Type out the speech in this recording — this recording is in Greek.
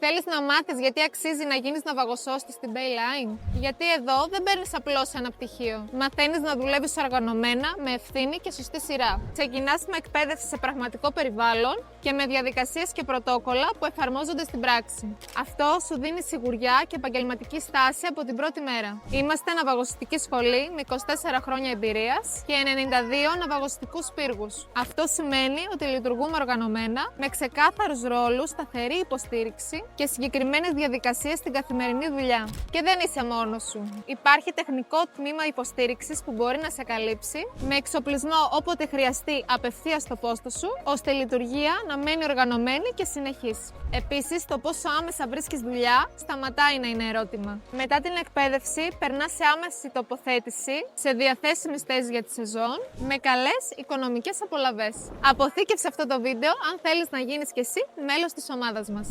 Θέλεις να μάθεις γιατί αξίζει να γίνεις ναυαγοσώστης στην Bayline? Γιατί εδώ δεν παίρνεις απλώς ένα πτυχίο. Μαθαίνεις να δουλεύεις οργανωμένα, με ευθύνη και σωστή σειρά. Ξεκινάς με εκπαίδευση σε πραγματικό περιβάλλον και με διαδικασίες και πρωτόκολλα που εφαρμόζονται στην πράξη. Αυτό σου δίνει σιγουριά και επαγγελματική στάση από την πρώτη μέρα. Είμαστε ναυαγοσωστική σχολή με 24 χρόνια εμπειρίας και 92 ναυαγοσωστικούς πύργους. Αυτό σημαίνει ότι λειτουργούμε οργανωμένα, με ξεκάθαρους ρόλους, σταθερή υποστήριξη και συγκεκριμένες διαδικασίες στην καθημερινή δουλειά. Και δεν είσαι μόνος σου. Υπάρχει τεχνικό τμήμα υποστήριξης που μπορεί να σε καλύψει, με εξοπλισμό όποτε χρειαστεί απευθείας στο πόστο σου, ώστε η λειτουργία να μένει οργανωμένη και συνεχής. Επίσης, το πόσο άμεσα βρίσκεις δουλειά σταματάει να είναι ερώτημα. Μετά την εκπαίδευση, περνάς σε άμεση τοποθέτηση σε διαθέσιμες θέσεις για τη σεζόν, με καλές οικονομικές απολαβές. Αποθήκευσε αυτό το βίντεο αν θέλεις να γίνεις κι εσύ μέλος της ομάδας μας.